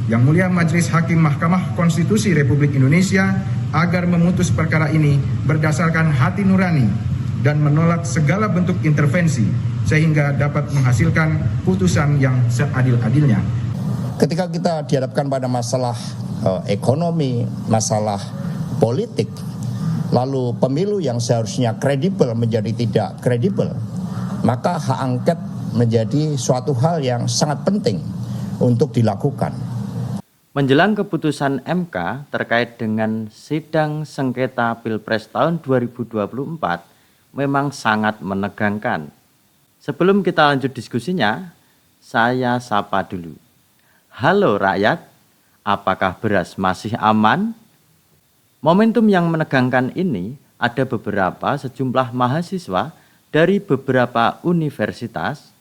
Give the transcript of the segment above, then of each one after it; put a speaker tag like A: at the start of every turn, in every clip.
A: Yang Mulia Majelis Hakim Mahkamah Konstitusi Republik Indonesia agar memutus perkara ini berdasarkan hati nurani dan menolak segala bentuk intervensi sehingga dapat menghasilkan putusan yang seadil-adilnya.
B: Ketika kita dihadapkan pada masalah ekonomi, masalah politik, lalu pemilu yang seharusnya kredibel menjadi tidak kredibel, maka hak angket menjadi suatu hal yang sangat penting untuk dilakukan.
C: Menjelang keputusan MK terkait dengan sidang sengketa Pilpres tahun 2024 memang sangat menegangkan. Sebelum kita lanjut diskusinya, saya sapa dulu. Halo rakyat, apakah beras masih aman? Momentum yang menegangkan ini ada beberapa sejumlah mahasiswa dari beberapa universitas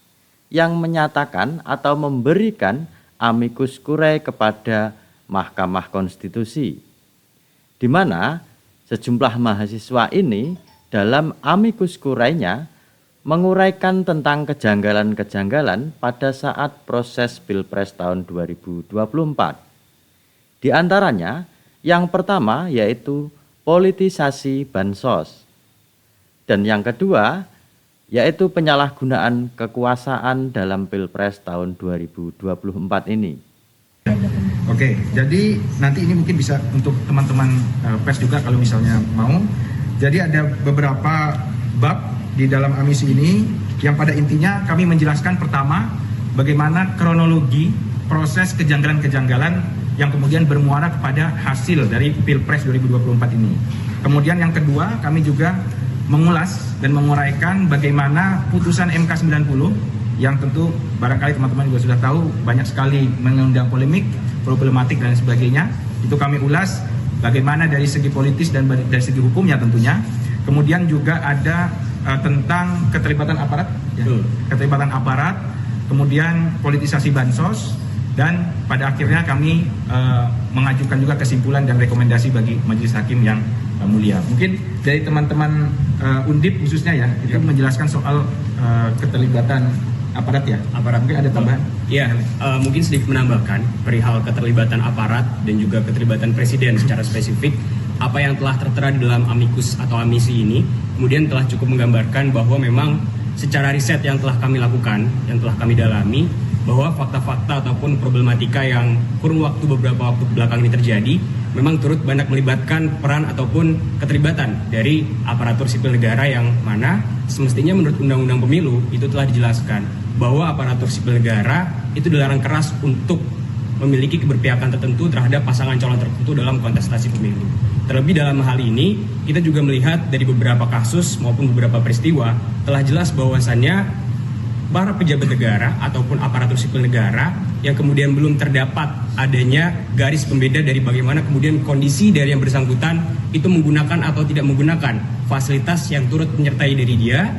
C: yang menyatakan atau memberikan amicus curiae kepada Mahkamah Konstitusi, di mana sejumlah mahasiswa ini dalam amicus curiae-nya menguraikan tentang kejanggalan-kejanggalan pada saat proses Pilpres tahun 2024. Di antaranya, yang pertama yaitu politisasi bansos, dan yang kedua yaitu penyalahgunaan kekuasaan dalam Pilpres tahun 2024 ini.
A: Oke, jadi nanti ini mungkin bisa untuk teman-teman pers juga kalau misalnya mau. Jadi ada beberapa bab di dalam amisi ini yang pada intinya kami menjelaskan pertama bagaimana kronologi proses kejanggalan-kejanggalan yang kemudian bermuara kepada hasil dari Pilpres 2024 ini. Kemudian yang kedua kami juga mengulas dan menguraikan bagaimana putusan MK 90 yang tentu barangkali teman-teman juga sudah tahu banyak sekali mengundang polemik, problematik dan sebagainya. Itu kami ulas bagaimana dari segi politis dan dari segi hukumnya tentunya. Kemudian juga ada tentang keterlibatan aparat, ya. Keterlibatan aparat, kemudian politisasi bansos, dan pada akhirnya kami mengajukan juga kesimpulan dan rekomendasi bagi Majelis Hakim yang mulia. Mungkin dari teman-teman Undip khususnya ya, itu menjelaskan soal keterlibatan aparat ya. Aparat mungkin ada tambahan?
D: Ya, mungkin sedikit menambahkan perihal keterlibatan aparat dan juga keterlibatan presiden secara spesifik. Apa yang telah tertera di dalam amicus atau amisi ini kemudian telah cukup menggambarkan bahwa memang secara riset yang telah kami lakukan, yang telah kami dalami, bahwa fakta-fakta ataupun problematika yang beberapa waktu belakang ini terjadi memang turut banyak melibatkan peran ataupun keterlibatan dari aparatur sipil negara yang mana semestinya menurut Undang-Undang Pemilu itu telah dijelaskan bahwa aparatur sipil negara itu dilarang keras untuk memiliki keberpihakan tertentu terhadap pasangan calon tertentu dalam kontestasi pemilu. Terlebih dalam hal ini, kita juga melihat dari beberapa kasus maupun beberapa peristiwa telah jelas bahwasannya para pejabat negara ataupun aparatur sipil negara yang kemudian belum terdapat adanya garis pembeda dari bagaimana kemudian kondisi dari yang bersangkutan itu menggunakan atau tidak menggunakan fasilitas yang turut menyertai dari dia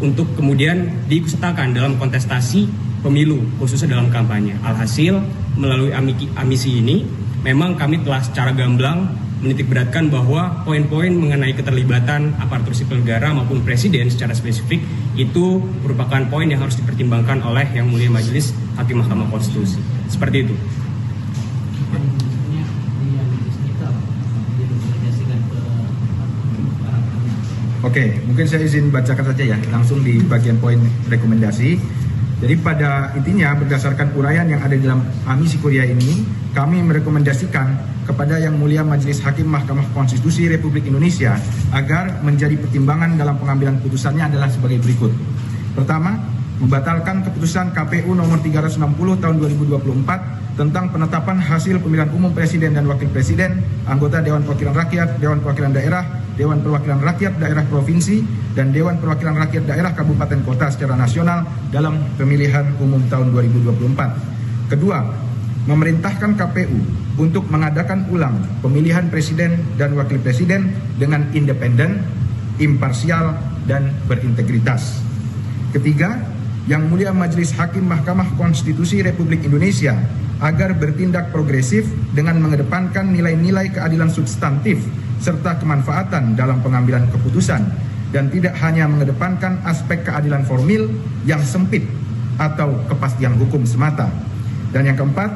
D: untuk kemudian diikutsertakan dalam kontestasi pemilu, khususnya dalam kampanye. Alhasil, melalui amisi ini, memang kami telah secara gamblang menitikberatkan bahwa poin-poin mengenai keterlibatan aparatur sipil negara maupun presiden secara spesifik itu merupakan poin yang harus dipertimbangkan oleh Yang Mulia Majelis Hakim Mahkamah Konstitusi. Seperti itu.
A: Oke, mungkin saya izin bacakan saja ya, langsung di bagian poin rekomendasi. Jadi pada intinya berdasarkan uraian yang ada dalam amisi curiae ini, kami merekomendasikan kepada Yang Mulia Majelis Hakim Mahkamah Konstitusi Republik Indonesia agar menjadi pertimbangan dalam pengambilan putusannya adalah sebagai berikut. Pertama, membatalkan keputusan KPU nomor 360 tahun 2024 tentang penetapan hasil pemilihan umum presiden dan wakil presiden, anggota Dewan Perwakilan Rakyat, Dewan Perwakilan Daerah, Dewan Perwakilan Rakyat Daerah Provinsi, dan Dewan Perwakilan Rakyat Daerah Kabupaten Kota secara nasional dalam pemilihan umum tahun 2024. Kedua, memerintahkan KPU untuk mengadakan ulang pemilihan presiden dan wakil presiden dengan independen, imparsial, dan berintegritas. Ketiga, Yang Mulia Majelis Hakim Mahkamah Konstitusi Republik Indonesia agar bertindak progresif dengan mengedepankan nilai-nilai keadilan substantif serta kemanfaatan dalam pengambilan keputusan dan tidak hanya mengedepankan aspek keadilan formil yang sempit atau kepastian hukum semata. Dan yang keempat,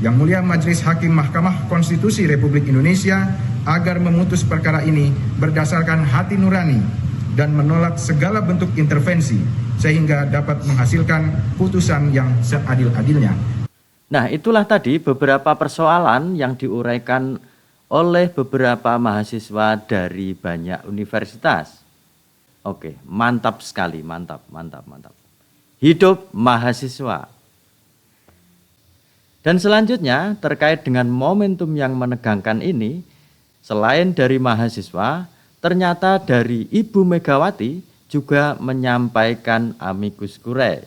A: Yang Mulia Majelis Hakim Mahkamah Konstitusi Republik Indonesia agar memutus perkara ini berdasarkan hati nurani dan menolak segala bentuk intervensi sehingga dapat menghasilkan putusan yang seadil-adilnya.
C: Nah, itulah tadi beberapa persoalan yang diuraikan oleh beberapa mahasiswa dari banyak universitas. Oke, mantap sekali, mantap. Hidup mahasiswa. Dan selanjutnya terkait dengan momentum yang menegangkan ini, selain dari mahasiswa, ternyata dari Ibu Megawati juga menyampaikan amicus curiae.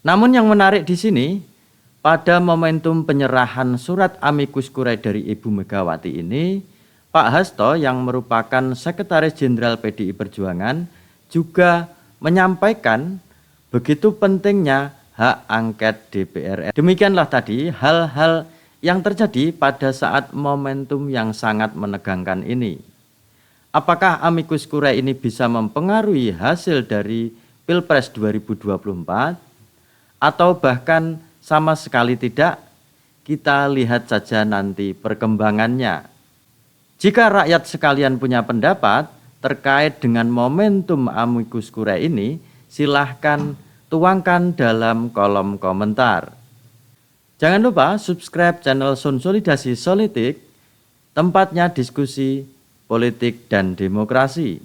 C: Namun yang menarik di sini, pada momentum penyerahan surat amicus curiae dari Ibu Megawati ini, Pak Hasto yang merupakan Sekretaris Jenderal PDI Perjuangan juga menyampaikan begitu pentingnya hak angket DPR RI. Demikianlah tadi hal-hal yang terjadi pada saat momentum yang sangat menegangkan ini. Apakah amicus curiae ini bisa mempengaruhi hasil dari Pilpres 2024 atau bahkan sama sekali tidak? Kita lihat saja nanti perkembangannya. Jika rakyat sekalian punya pendapat terkait dengan momentum amicus curiae ini, silahkan tuangkan dalam kolom komentar. Jangan lupa subscribe channel Konsolidasi Solitik, tempatnya diskusi politik dan demokrasi.